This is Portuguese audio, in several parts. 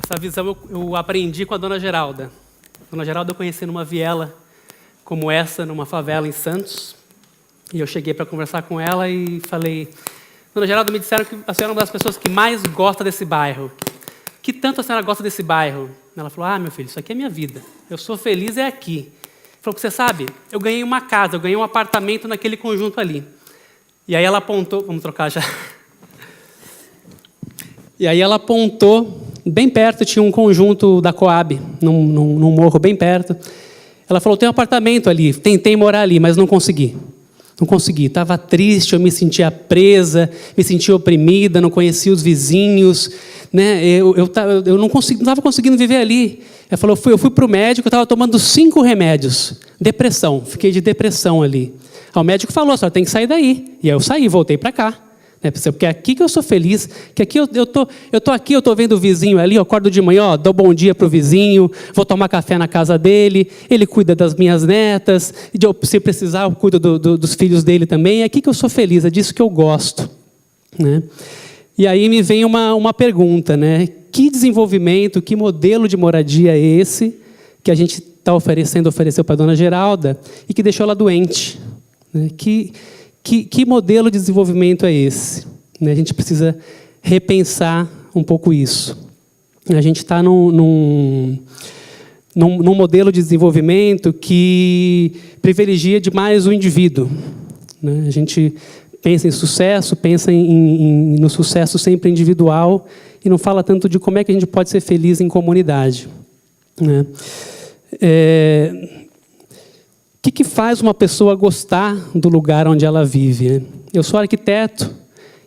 Essa visão eu aprendi com a Dona Geralda. A Dona Geralda eu conheci numa viela como essa, numa favela em Santos. E eu cheguei para conversar com ela e falei: Dona Geralda, me disseram que a senhora é uma das pessoas que mais gosta desse bairro. Que tanto a senhora gosta desse bairro? Ela falou: ah, meu filho, isso aqui é minha vida. Eu sou feliz é aqui. Falou: você sabe, eu ganhei uma casa, eu ganhei um apartamento naquele conjunto ali. E aí ela apontou, vamos trocar já. E aí ela apontou, bem perto tinha um conjunto da Coab, num morro bem perto. Ela falou: tem um apartamento ali, tentei morar ali, mas não consegui. Não consegui, estava triste, eu me sentia presa, me sentia oprimida, não conhecia os vizinhos, né? Eu não estava conseguindo viver ali. Ela falou: eu fui para o médico, eu estava tomando 5 remédios, depressão, fiquei de depressão ali. O médico falou: a senhora tem que sair daí. E aí eu saí, voltei para cá. Porque é aqui que eu sou feliz, que aqui eu tô aqui, eu estou vendo o vizinho ali, eu acordo de manhã, ó, dou bom dia para o vizinho, vou tomar café na casa dele, ele cuida das minhas netas, e se precisar, eu cuido dos filhos dele também, é aqui que eu sou feliz, é disso que eu gosto. Né? E aí me vem uma pergunta, né? Que desenvolvimento, que modelo de moradia é esse que a gente está ofereceu para a Dona Geralda e que deixou ela doente? Né? Que modelo de desenvolvimento é esse? A gente precisa repensar um pouco isso. A gente está num modelo de desenvolvimento que privilegia demais o indivíduo. A gente pensa em sucesso, pensa no sucesso sempre individual e não fala tanto de como é que a gente pode ser feliz em comunidade. O que faz uma pessoa gostar do lugar onde ela vive? Eu sou arquiteto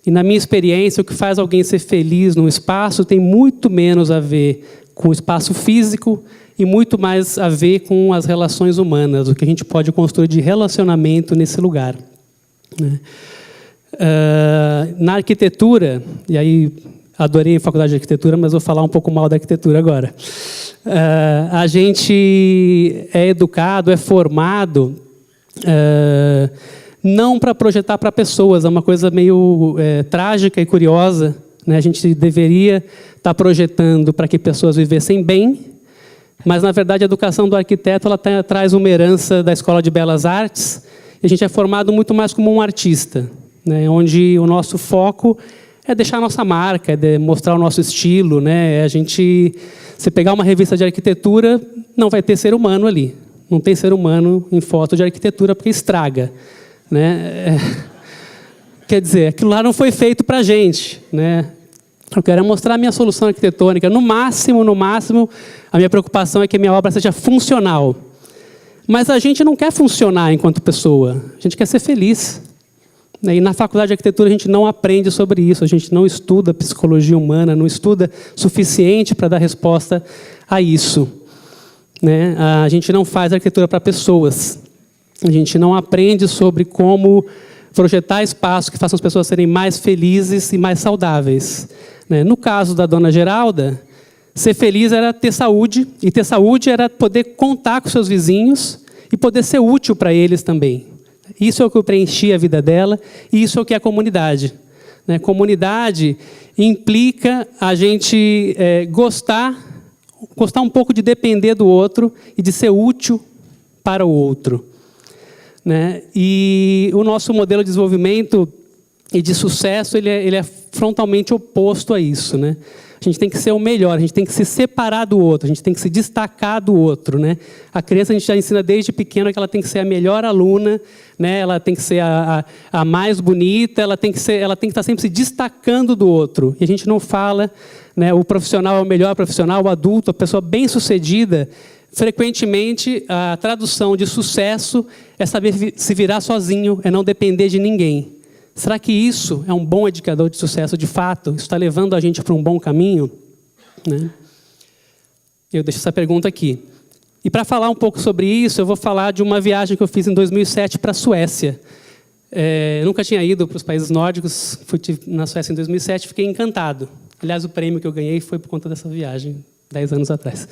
e, na minha experiência, o que faz alguém ser feliz num espaço tem muito menos a ver com o espaço físico e muito mais a ver com as relações humanas, o que a gente pode construir de relacionamento nesse lugar. Na arquitetura, e aí adorei a faculdade de arquitetura, mas vou falar um pouco mal da arquitetura agora. A gente é educado, é formado não para projetar para pessoas, é uma coisa meio trágica e curiosa. Né? A gente deveria estar projetando para que pessoas vivessem bem, mas, na verdade, a educação do arquiteto ela traz uma herança da Escola de Belas Artes, e a gente é formado muito mais como um artista, né? Onde o nosso foco é deixar a nossa marca, é mostrar o nosso estilo, né? Se pegar uma revista de arquitetura, não vai ter ser humano ali. Não tem ser humano em foto de arquitetura, porque estraga. Né? Quer dizer, aquilo lá não foi feito para a gente. Né? Eu quero mostrar a minha solução arquitetônica. No máximo, a minha preocupação é que a minha obra seja funcional. Mas a gente não quer funcionar enquanto pessoa. A gente quer ser feliz. E na faculdade de arquitetura a gente não aprende sobre isso, a gente não estuda psicologia humana, não estuda suficiente para dar resposta a isso. Né? A gente não faz arquitetura para pessoas, a gente não aprende sobre como projetar espaços que façam as pessoas serem mais felizes e mais saudáveis. Né? No caso da Dona Geralda, ser feliz era ter saúde, e ter saúde era poder contar com seus vizinhos e poder ser útil para eles também. Isso é o que preenchia a vida dela, e isso é o que é a comunidade. Né? Comunidade implica a gente gostar um pouco de depender do outro e de ser útil para o outro. Né? E o nosso modelo de desenvolvimento e de sucesso ele é frontalmente oposto a isso. Né? A gente tem que ser o melhor, a gente tem que se separar do outro, a gente tem que se destacar do outro. Né? A criança, a gente já ensina desde pequena que ela tem que ser a melhor aluna, né? Ela tem que ser a mais bonita, ela tem que estar sempre se destacando do outro. E a gente não fala, né, o profissional é o melhor profissional, o adulto, a pessoa bem-sucedida. Frequentemente, a tradução de sucesso é saber se virar sozinho, é não depender de ninguém. Será que isso é um bom indicador de sucesso de fato? Isso está levando a gente para um bom caminho? Né? Eu deixo essa pergunta aqui. E para falar um pouco sobre isso, eu vou falar de uma viagem que eu fiz em 2007 para a Suécia. Eu nunca tinha ido para os países nórdicos, fui na Suécia em 2007, fiquei encantado. Aliás, o prêmio que eu ganhei foi por conta dessa viagem, 10 anos atrás.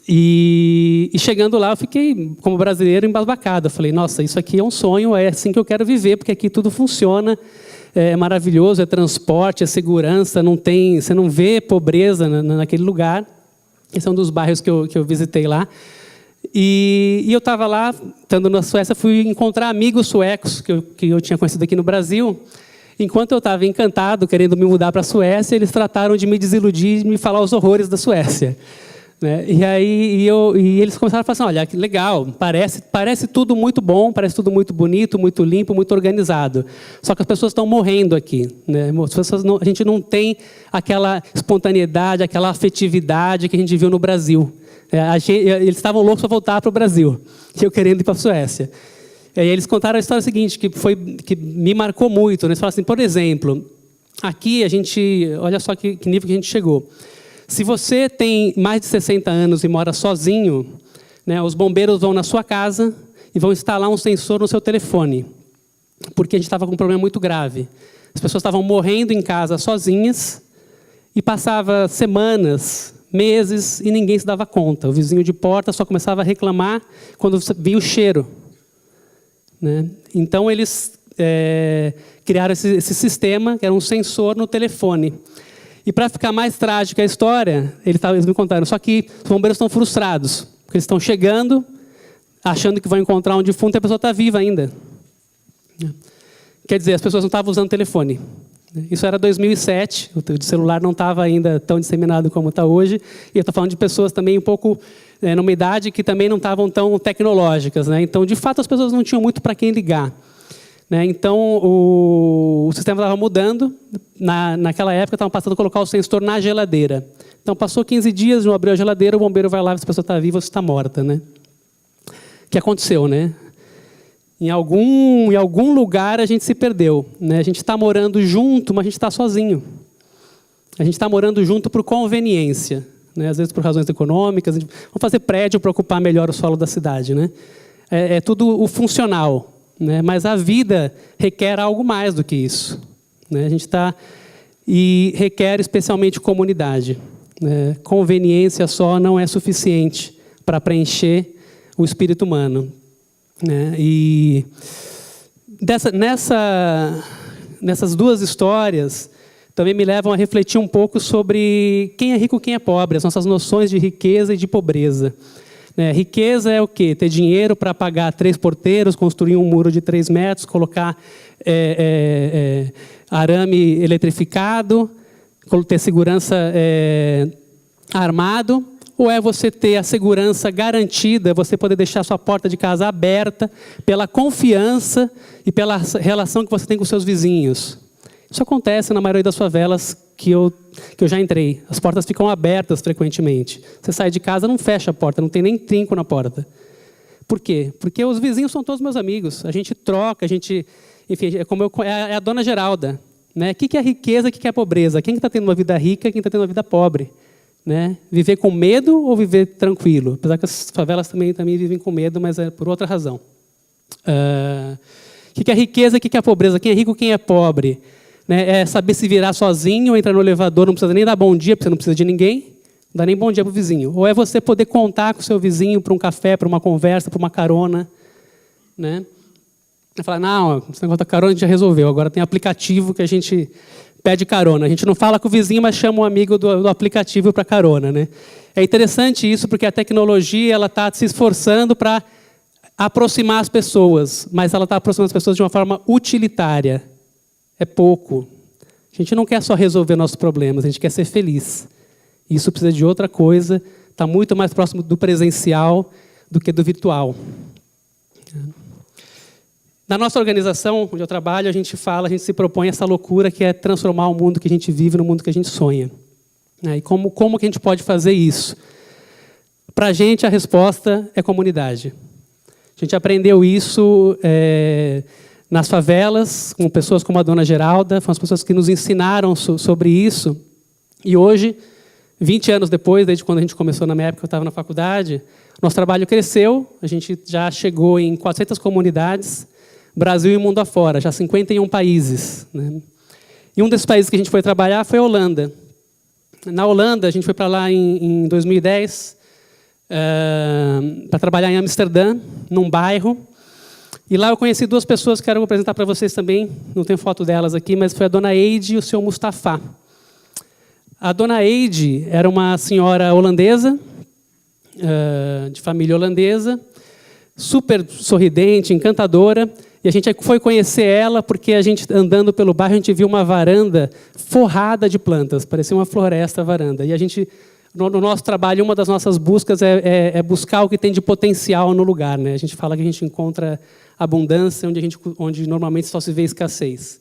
E chegando lá, eu fiquei, como brasileiro, embasbacado. Eu falei: nossa, isso aqui é um sonho, é assim que eu quero viver, porque aqui tudo funciona. é maravilhoso, é transporte, é segurança, você não vê pobreza naquele lugar. Esse é um dos bairros que eu visitei lá. E eu estava lá, estando na Suécia, fui encontrar amigos suecos que eu tinha conhecido aqui no Brasil. Enquanto eu estava encantado, querendo me mudar para a Suécia, eles trataram de me desiludir e me falar os horrores da Suécia. Né? E eles começaram a falar assim, olha, que legal, parece tudo muito bom, parece tudo muito bonito, muito limpo, muito organizado. Só que as pessoas estão morrendo aqui. Né? A gente não tem aquela espontaneidade, aquela afetividade que a gente viu no Brasil. Eles estavam loucos para voltar para o Brasil, e eu querendo ir para a Suécia. E aí eles contaram a história seguinte, que me marcou muito. Né? Eles falaram assim, por exemplo, aqui a gente, olha só que nível que a gente chegou. Se você tem mais de 60 anos e mora sozinho, né, os bombeiros vão na sua casa e vão instalar um sensor no seu telefone, porque a gente estava com um problema muito grave. As pessoas estavam morrendo em casa sozinhas e passava semanas, meses e ninguém se dava conta. O vizinho de porta só começava a reclamar quando via o cheiro. Né? Então eles criaram esse sistema, que era um sensor no telefone. E para ficar mais trágica a história, eles me contaram, só que os bombeiros estão frustrados, porque eles estão chegando, achando que vão encontrar um defunto e a pessoa está viva ainda. Quer dizer, as pessoas não estavam usando telefone. Isso era 2007, o celular não estava ainda tão disseminado como está hoje, e eu estou falando de pessoas também um pouco, numa idade que também não estavam tão tecnológicas. Né? Então, de fato, as pessoas não tinham muito para quem ligar. Né? Então, o sistema estava mudando. Naquela época, estavam passando a colocar o sensor na geladeira. Então, passou 15 dias, não abriu a geladeira, o bombeiro vai lá, se a pessoa está viva ou se está morta. Né? O que aconteceu? Né? Em algum lugar, a gente se perdeu. Né? A gente está morando junto, mas a gente está sozinho. A gente está morando junto por conveniência. Né? Às vezes, por razões econômicas. Vamos fazer prédio para ocupar melhor o solo da cidade. Né? É tudo o funcional. Né? Mas a vida requer algo mais do que isso. Né? A gente está... E requer especialmente comunidade. Né? Conveniência só não é suficiente para preencher o espírito humano. Né? E nessas duas histórias também me levam a refletir um pouco sobre quem é rico e quem é pobre, as nossas noções de riqueza e de pobreza. Riqueza é o quê? Ter dinheiro para pagar 3 porteiros, construir um muro de 3 metros, colocar arame eletrificado, ter segurança armado, ou é você ter a segurança garantida, você poder deixar sua porta de casa aberta pela confiança e pela relação que você tem com seus vizinhos? Isso acontece na maioria das favelas que eu já entrei. As portas ficam abertas frequentemente. Você sai de casa, não fecha a porta, não tem nem trinco na porta. Por quê? Porque os vizinhos são todos meus amigos. A gente troca, enfim, é a dona Geralda. Né? O que é riqueza, o que é pobreza? Quem está tendo uma vida rica, quem está tendo uma vida pobre? Né? Viver com medo ou viver tranquilo? Apesar que as favelas também vivem com medo, mas é por outra razão. O que é riqueza, o que é pobreza? Quem é rico, quem é pobre? Né? É saber se virar sozinho, entrar no elevador, não precisa nem dar bom dia, porque você não precisa de ninguém. Não dá nem bom dia para o vizinho. Ou é você poder contar com o seu vizinho para um café, para uma conversa, para uma carona. Né? E falar, não, esse negócio da carona a gente já resolveu. Agora tem aplicativo que a gente pede carona. A gente não fala com o vizinho, mas chama um amigo do aplicativo para carona. Né? É interessante isso, porque a tecnologia está se esforçando para aproximar as pessoas, mas ela está aproximando as pessoas de uma forma utilitária. É pouco. A gente não quer só resolver nossos problemas, a gente quer ser feliz. Isso precisa de outra coisa, está muito mais próximo do presencial do que do virtual. Na nossa organização, onde eu trabalho, a gente se propõe essa loucura que é transformar o mundo que a gente vive no mundo que a gente sonha. E como que a gente pode fazer isso? Para a gente, a resposta é comunidade. A gente aprendeu isso nas favelas, com pessoas como a dona Geralda, foram as pessoas que nos ensinaram sobre isso. E hoje, 20 anos depois, desde quando a gente começou, na minha época eu estava na faculdade, nosso trabalho cresceu, a gente já chegou em 400 comunidades, Brasil e mundo afora, já 51 países. Né? E um desses países que a gente foi trabalhar foi a Holanda. Na Holanda, a gente foi para lá em 2010, para trabalhar em Amsterdã, num bairro. E lá eu conheci duas pessoas que quero apresentar para vocês também. Não tenho foto delas aqui, mas foi a dona Eide e o seu Mustafa. A dona Eide era uma senhora holandesa, de família holandesa, super sorridente, encantadora. E a gente foi conhecer ela porque a gente, andando pelo bairro, a gente viu uma varanda forrada de plantas. Parecia uma floresta a varanda. E a gente, no nosso trabalho, uma das nossas buscas é buscar o que tem de potencial no lugar, né? A gente fala que a gente encontra abundância onde normalmente só se vê escassez.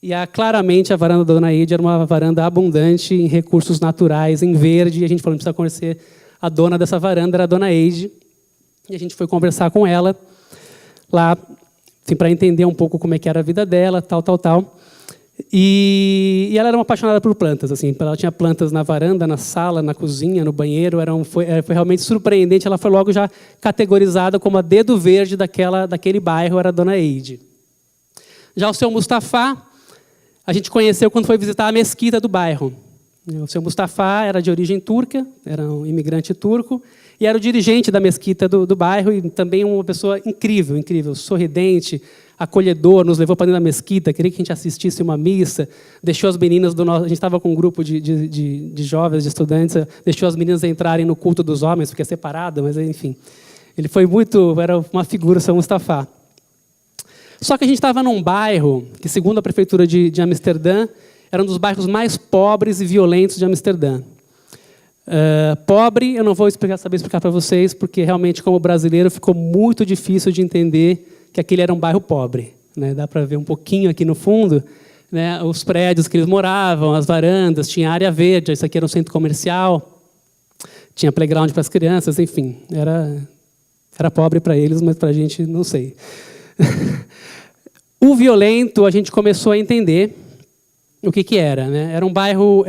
E claramente a varanda da dona Eide era uma varanda abundante em recursos naturais, em verde. E a gente falou, precisa conhecer a dona dessa varanda, era a dona Eide. E a gente foi conversar com ela lá, assim, para entender um pouco como é que era a vida dela, tal. E ela era uma apaixonada por plantas. Assim, ela tinha plantas na varanda, na sala, na cozinha, no banheiro. Foi realmente surpreendente. Ela foi logo já categorizada como a dedo verde daquele bairro, era a dona Eide. Já o seu Mustafa, a gente conheceu quando foi visitar a mesquita do bairro. O seu Mustafa era de origem turca, era um imigrante turco, e era o dirigente da mesquita do bairro, e também uma pessoa incrível, sorridente, acolhedor, nos levou para dentro da mesquita, queria que a gente assistisse uma missa, deixou as meninas do nosso... A gente estava com um grupo de jovens, de estudantes, deixou as meninas entrarem no culto dos homens, porque é separado, mas enfim. Ele foi era uma figura, o seu Mustafa. Só que a gente estava num bairro que, segundo a prefeitura de Amsterdã, era um dos bairros mais pobres e violentos de Amsterdã. Pobre, eu não vou saber explicar para vocês, porque realmente, como brasileiro, ficou muito difícil de entender que aquele era um bairro pobre, né? Dá para ver um pouquinho aqui no fundo, né, os prédios que eles moravam, as varandas, tinha área verde, isso aqui era um centro comercial, tinha playground para as crianças, enfim, era pobre para eles, mas para a gente, não sei. O violento, a gente começou a entender o que era, né? Era um bairro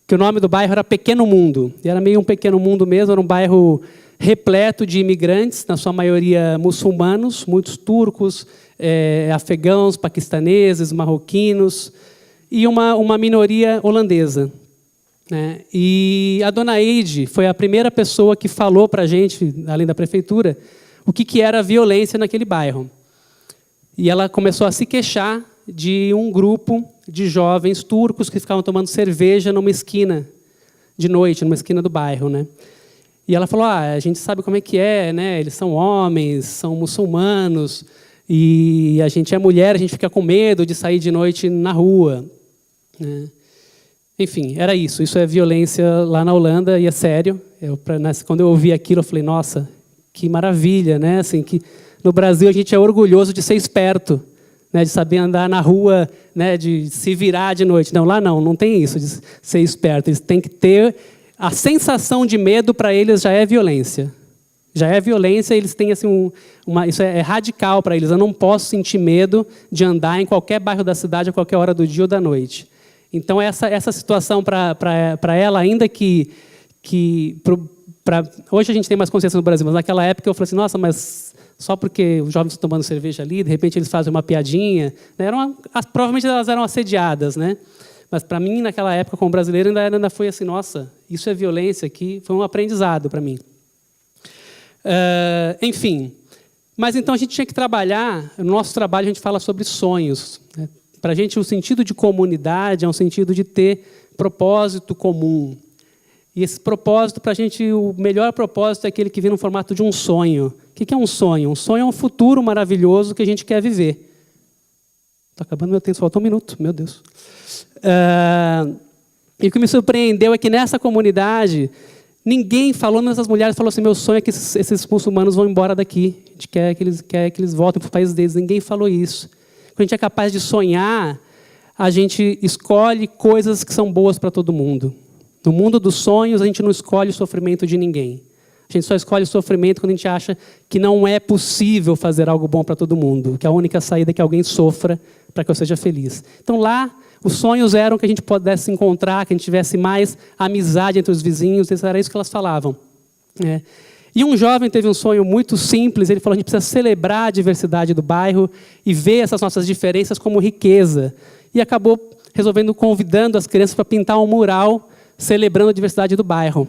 que o nome do bairro era Pequeno Mundo. E era meio um pequeno mundo mesmo, era um bairro repleto de imigrantes, na sua maioria muçulmanos, muitos turcos, afegãos, paquistaneses, marroquinos, e uma minoria holandesa, né? E a dona Eide foi a primeira pessoa que falou para a gente, além da prefeitura, o que era a violência naquele bairro. E ela começou a se queixar de um grupo de jovens turcos que ficavam tomando cerveja numa esquina de noite, numa esquina do bairro, né? E ela falou, a gente sabe como é que é, né? Eles são homens, são muçulmanos, e a gente é mulher, a gente fica com medo de sair de noite na rua, né? Enfim, era isso. Isso é violência lá na Holanda, e é sério. Quando eu ouvi aquilo, eu falei, nossa, que maravilha, né? Assim, que no Brasil a gente é orgulhoso de ser esperto, né, de saber andar na rua, né, de se virar de noite. Não, lá não tem isso de ser esperto. Eles têm que ter... A sensação de medo para eles já é violência. Já é violência, eles têm assim, isso é radical para eles. Eu não posso sentir medo de andar em qualquer bairro da cidade a qualquer hora do dia ou da noite. Então, essa situação para ela, ainda que hoje a gente tem mais consciência no Brasil, mas naquela época eu falei assim, nossa, mas só porque os jovens estão tomando cerveja ali, de repente eles fazem uma piadinha, né? Provavelmente elas eram assediadas, né? Mas para mim, naquela época, como brasileiro, ainda foi assim, nossa, isso é violência aqui, foi um aprendizado para mim. Enfim, mas então a gente tinha que trabalhar, no nosso trabalho a gente fala sobre sonhos, né? Para a gente o sentido de comunidade é um sentido de ter propósito comum. E esse propósito, para a gente, o melhor propósito é aquele que vem no formato de um sonho. O que é um sonho? Um sonho é um futuro maravilhoso que a gente quer viver. Está acabando meu tempo, só falta um minuto, meu Deus. E o que me surpreendeu é que nessa comunidade, ninguém falou, nessas mulheres falou assim, meu sonho é que esses muçulmanos vão embora daqui. A gente quer que eles voltem para o país deles. Ninguém falou isso. Quando a gente é capaz de sonhar, a gente escolhe coisas que são boas para todo mundo. No mundo dos sonhos, a gente não escolhe o sofrimento de ninguém. A gente só escolhe o sofrimento quando a gente acha que não é possível fazer algo bom para todo mundo, que a única saída é que alguém sofra para que eu seja feliz. Então lá, os sonhos eram que a gente pudesse se encontrar, que a gente tivesse mais amizade entre os vizinhos, era isso que elas falavam. E um jovem teve um sonho muito simples, ele falou, a gente precisa celebrar a diversidade do bairro e ver essas nossas diferenças como riqueza. E acabou convidando as crianças para pintar um mural celebrando a diversidade do bairro.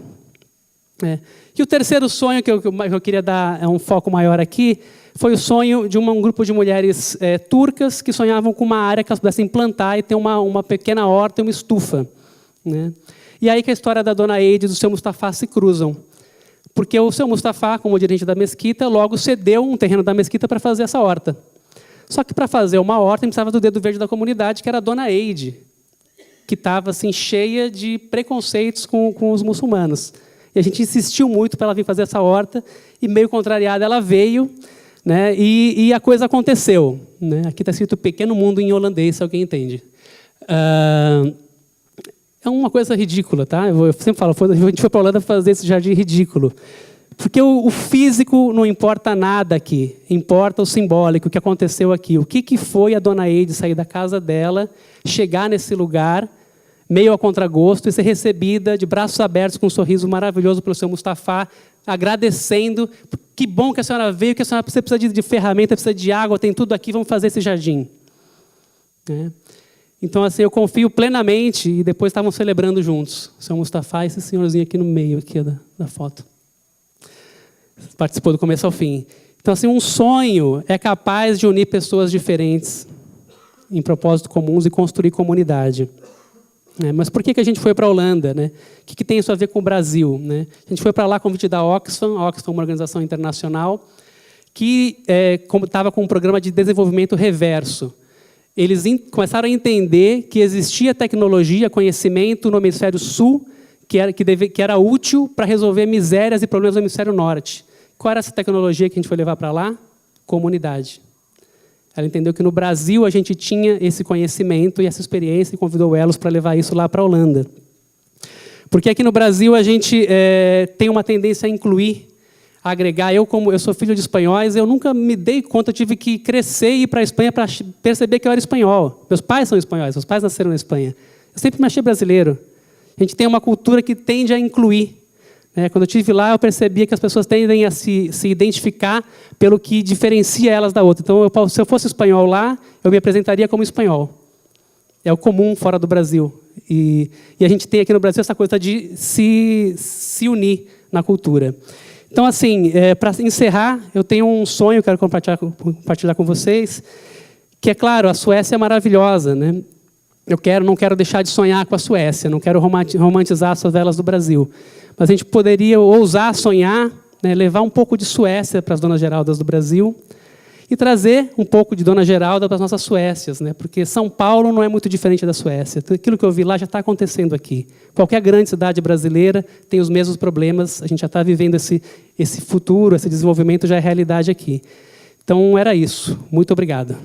E o terceiro sonho que eu queria dar um foco maior aqui, foi o sonho de um grupo de mulheres turcas que sonhavam com uma área que elas pudessem plantar e ter uma pequena horta e uma estufa, né? E aí que a história da dona Eide e do seu Mustafa se cruzam. Porque o seu Mustafa, como dirigente da mesquita, logo cedeu um terreno da mesquita para fazer essa horta. Só que para fazer uma horta, precisava do dedo verde da comunidade, que era a dona Eide, que estava assim, cheia de preconceitos com os muçulmanos. E a gente insistiu muito para ela vir fazer essa horta, e meio contrariada ela veio, né, e a coisa aconteceu, né? Aqui está escrito Pequeno Mundo em holandês, se alguém entende. É uma coisa ridícula, tá? Eu sempre falo, a gente foi para a Holanda fazer esse jardim ridículo. Porque o físico não importa nada aqui, importa o simbólico, o que aconteceu aqui. O que foi a dona Eide sair da casa dela, chegar nesse lugar, meio a contragosto, e ser recebida de braços abertos, com um sorriso maravilhoso pelo seu Mustafa, agradecendo. Que bom que a senhora veio, que a senhora precisa de ferramenta, precisa de água, tem tudo aqui, vamos fazer esse jardim. Então, assim, eu confio plenamente, e depois estavam celebrando juntos. O seu Mustafa e esse senhorzinho aqui no meio aqui da foto. Participou do começo ao fim. Então, assim, um sonho é capaz de unir pessoas diferentes em propósitos comuns e construir comunidade. Mas por que a gente foi para a Holanda, né? O que tem isso a ver com o Brasil, né? A gente foi para lá a convite da Oxfam. A Oxfam é uma organização internacional que estava com um programa de desenvolvimento reverso. Eles começaram a entender que existia tecnologia, conhecimento no hemisfério sul que era útil para resolver misérias e problemas do hemisfério norte. Qual era essa tecnologia que a gente foi levar para lá? Comunidade. Ela entendeu que no Brasil a gente tinha esse conhecimento e essa experiência e convidou o Elos para levar isso lá para a Holanda. Porque aqui no Brasil a gente tem uma tendência a incluir, a agregar. Eu sou filho de espanhóis, eu nunca me dei conta, eu tive que crescer e ir para a Espanha para perceber que eu era espanhol. Meus pais são espanhóis, meus pais nasceram na Espanha. Eu sempre me achei brasileiro. A gente tem uma cultura que tende a incluir. Quando eu estive lá, eu percebia que as pessoas tendem a se identificar pelo que diferencia elas da outra. Então, se eu fosse espanhol lá, eu me apresentaria como espanhol. É o comum fora do Brasil. E a gente tem aqui no Brasil essa coisa de se unir na cultura. Então, assim, para encerrar, eu tenho um sonho que eu quero compartilhar com vocês, que, é claro, a Suécia é maravilhosa, né? Não quero deixar de sonhar com a Suécia, não quero romantizar as favelas do Brasil. Mas a gente poderia ousar sonhar, né, levar um pouco de Suécia para as Donas Geraldas do Brasil e trazer um pouco de Dona Geralda para as nossas Suécias, né? Porque São Paulo não é muito diferente da Suécia. Aquilo que eu vi lá já está acontecendo aqui. Qualquer grande cidade brasileira tem os mesmos problemas, a gente já está vivendo esse futuro, esse desenvolvimento já é realidade aqui. Então, era isso. Muito obrigado.